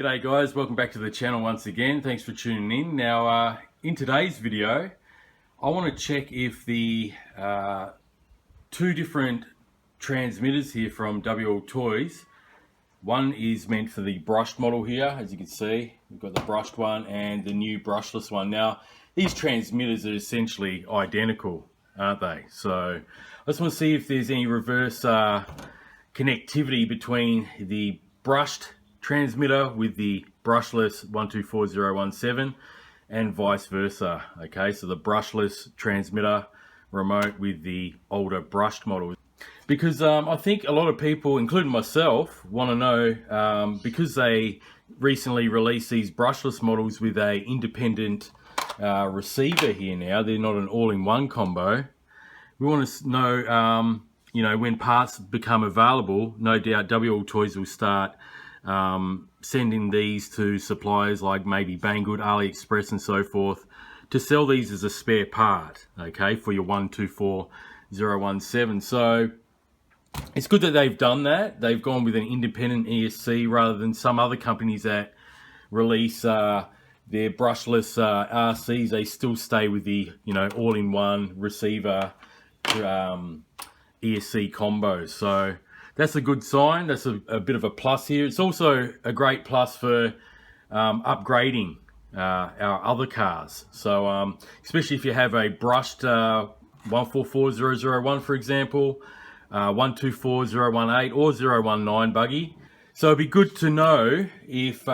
G'day guys, welcome back to the channel once again. Thanks for tuning in. Now in today's video I want to check if the two different transmitters here from WLtoys, one is meant for the brushed model here, as you can see. We've got the brushed one and the new brushless one. Now these transmitters are essentially identical, aren't they? So I just want to see if there's any reverse connectivity between the brushed transmitter with the brushless 124017 and vice versa. Okay, so the brushless transmitter remote with the older brushed model, because I think a lot of people, including myself, want to know, because they recently released these brushless models with a independent receiver here. Now they're not an all-in-one combo. We want to know, you know, when parts become available, no doubt WLtoys will start sending these to suppliers like maybe Banggood, AliExpress and so forth, to sell these as a spare part, okay, for your 124017. So it's good that they've done that. They've gone with an independent ESC rather than some other companies that release their brushless RCs. They still stay with the, you know, all-in-one receiver ESC combo. So that's a good sign. That's a bit of a plus here. It's also a great plus for upgrading our other cars. So especially if you have a brushed 144001, for example, 124018 or 019 Buggy. So it'd be good to know if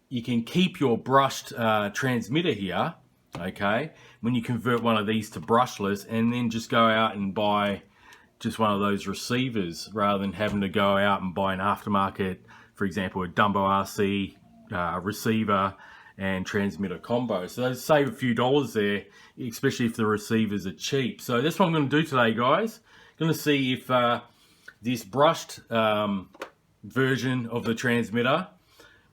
you can keep your brushed transmitter here, okay, when you convert one of these to brushless, and then just go out and buy just one of those receivers rather than having to go out and buy an aftermarket, for example, a Dumbo RC receiver and transmitter combo. So they'll save a few dollars there, especially if the receivers are cheap. So that's what I'm going to do today, guys. I'm going to see if this brushed version of the transmitter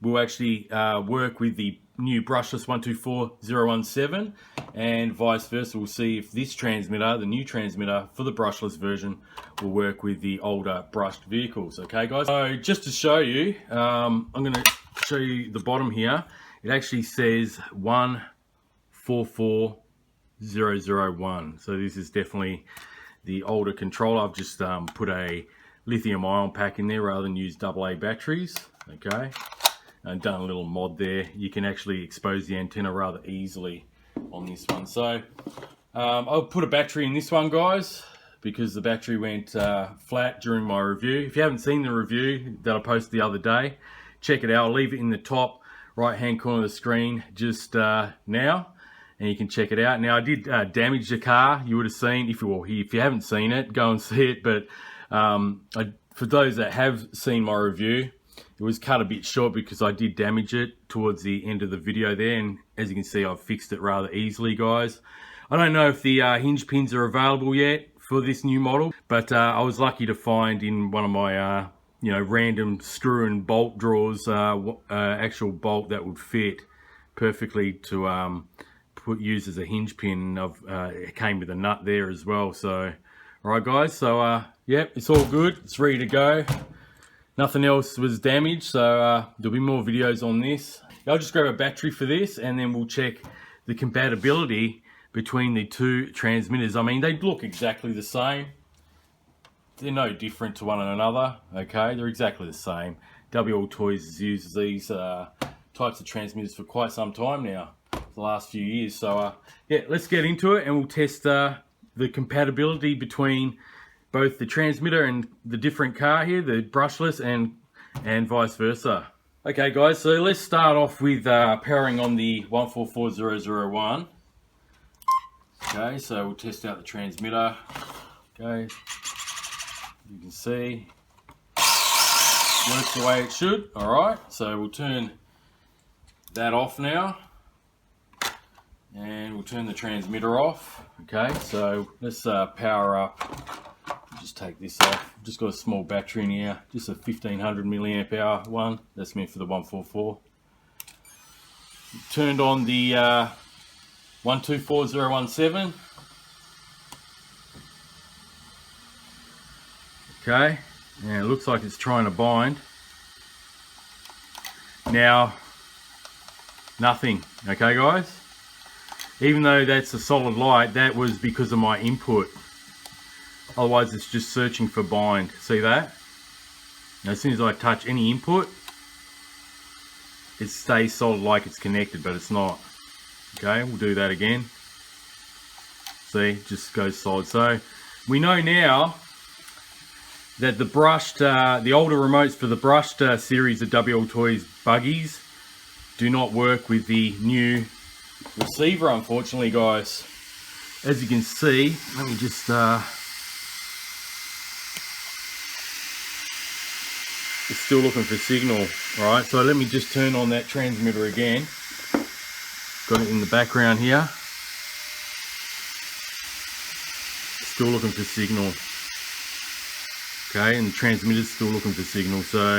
will actually work with the new brushless 124017, and vice versa. We'll see if this transmitter, the new transmitter for the brushless version, will work with the older brushed vehicles. Okay guys, so just to show you, I'm going to show you the bottom here. It actually says 144001, so this is definitely the older controller. I've just put a lithium ion pack in there rather than use AA batteries. Okay, and done a little mod there. You can actually expose the antenna rather easily on this one. So I'll put a battery in this one, guys, because the battery went flat during my review. If you haven't seen the review that I posted the other day, check it out. I'll leave it in the top right hand corner of the screen just now, and you can check it out. Now I did damage the car. You would have seen, if you haven't seen it, go and see it. But for those that have seen my review, it was cut a bit short because I did damage it towards the end of the video there, and as you can see, I've fixed it rather easily, guys. I don't know if the hinge pins are available yet for this new model, but I was lucky to find in one of my you know, random screw and bolt drawers actual bolt that would fit perfectly to use as a hinge pin. It came with a nut there as well. So alright guys, so yep, it's all good, it's ready to go. Nothing else was damaged, so there'll be more videos on this. I'll just grab a battery for this, and then we'll check the compatibility between the two transmitters. I mean, they look exactly the same. They're no different to one another, okay? They're exactly the same. WLtoys has used these types of transmitters for quite some time now, the last few years. So yeah, let's get into it, and we'll test the compatibility between both the transmitter and the different car here, the brushless, and vice versa. Okay guys, so let's start off with powering on the 144001. Okay, so we'll test out the transmitter. Okay, you can see works the way it should. Alright, so we'll turn that off now, and we'll turn the transmitter off. Okay, so let's power up. Just take this off. Just got a small battery in here, just a 1500 milliamp hour one. That's meant for the 144. Turned on the 124017. Okay, and it looks like it's trying to bind. Now, nothing, okay guys? Even though that's a solid light, that was because of my input. Otherwise it's just searching for bind. See that? Now, as soon as I touch any input, it stays solid like it's connected, but it's not. Okay, we'll do that again. See, it just goes solid. So we know now that the brushed, the older remotes for the brushed series of WLtoys buggies do not work with the new receiver, unfortunately, guys. As you can see, let me just it's still looking for signal. All right, so let me just turn on that transmitter again. Got it in the background here. Still looking for signal. Okay, and the transmitter's still looking for signal. So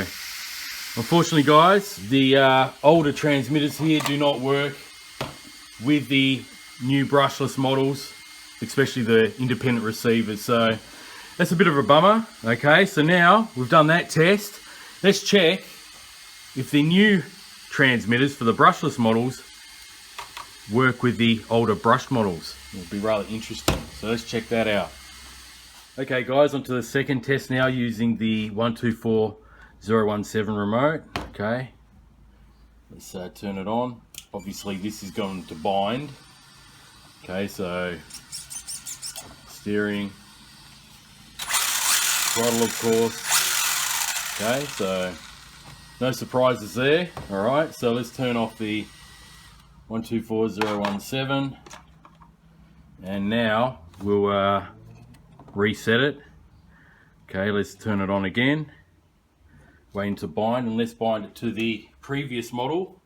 unfortunately, guys, the older transmitters here do not work with the new brushless models, especially the independent receivers. So that's a bit of a bummer. Okay, so now we've done that test. Let's check if the new transmitters for the brushless models work with the older brushed models. It'll be rather interesting. So let's check that out. Okay guys, onto the second test now using the 124017 remote. Okay, let's turn it on. Obviously this is going to bind. Okay, so steering, throttle of course. Okay, so no surprises there. All right, so let's turn off the 124017, and now we'll reset it. Okay, let's turn it on again. Waiting to bind, and let's bind it to the previous model,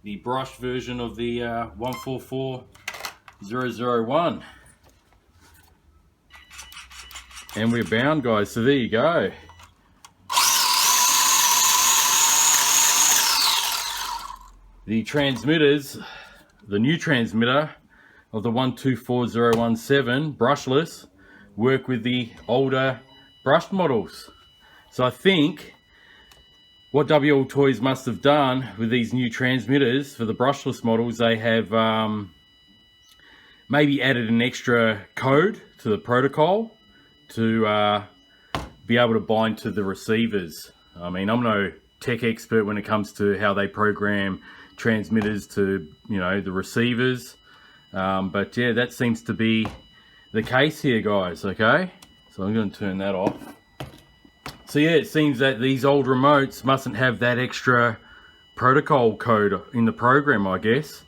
the brushed version of the 144001. And we're bound, guys, so there you go. The transmitters, the new transmitter of the 124017 brushless, work with the older brushed models. So I think what WLtoys must have done with these new transmitters for the brushless models, they have maybe added an extra code to the protocol to be able to bind to the receivers. I mean, I'm no tech expert when it comes to how they program transmitters to, you know, the receivers, but yeah, that seems to be the case here, guys. Okay, so I'm going to turn that off. So yeah, it seems that these old remotes mustn't have that extra protocol code in the program, I guess.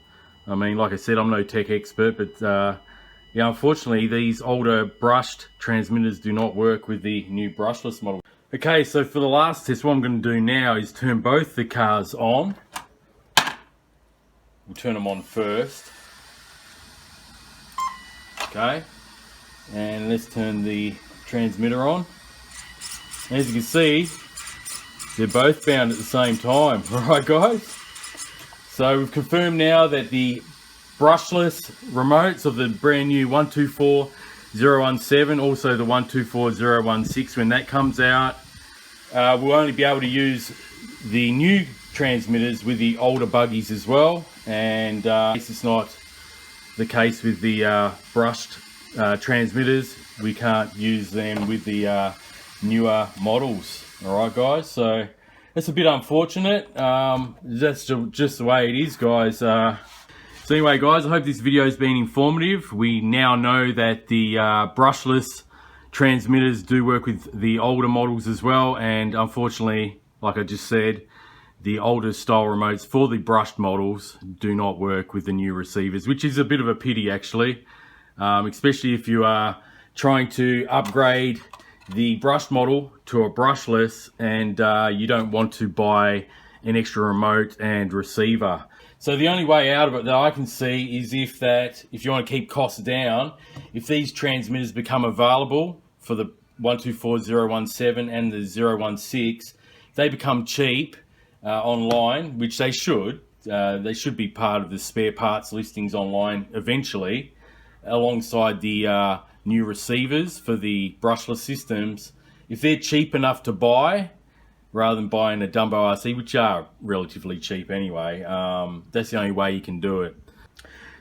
I mean, like I said, I'm no tech expert, but yeah, unfortunately these older brushed transmitters do not work with the new brushless model. Okay, so for the last test, what I'm going to do now is turn both the cars on. We'll turn them on first. Okay, and let's turn the transmitter on. As you can see, they're both bound at the same time. Alright guys, so we've confirmed now that the brushless remotes of the brand new 124017, also the 124016, when that comes out, we'll only be able to use the new transmitters with the older buggies as well, and this is not the case with the brushed transmitters. We can't use them with the newer models. Alright guys, so that's a bit unfortunate. That's just the way it is, guys. So anyway guys, I hope this video has been informative. We now know that the brushless transmitters do work with the older models as well, and unfortunately, like I just said, the older style remotes for the brushed models do not work with the new receivers, which is a bit of a pity actually, especially if you are trying to upgrade the brushed model to a brushless and you don't want to buy an extra remote and receiver. So the only way out of it that I can see is if you want to keep costs down, if these transmitters become available for the 124017 and the 016, if they become cheap online, which they should be part of the spare parts listings online eventually, alongside the new receivers for the brushless systems. If they're cheap enough to buy, rather than buying a Dumbo RC, which are relatively cheap anyway. That's the only way you can do it.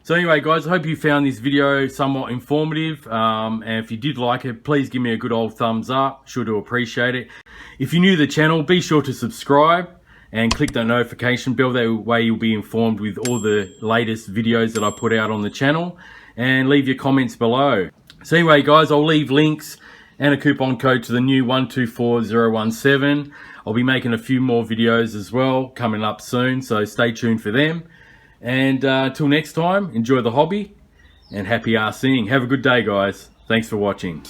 So anyway guys, I hope you found this video somewhat informative, and if you did like it, please give me a good old thumbs up. Sure to appreciate it. If you're new to the channel, be sure to subscribe and click the notification bell. That way you'll be informed with all the latest videos that I put out on the channel, and leave your comments below. So anyway guys, I'll leave links and a coupon code to the new 124017. I'll be making a few more videos as well coming up soon, so stay tuned for them. And till next time, enjoy the hobby and happy RCing. Have a good day guys. Thanks for watching.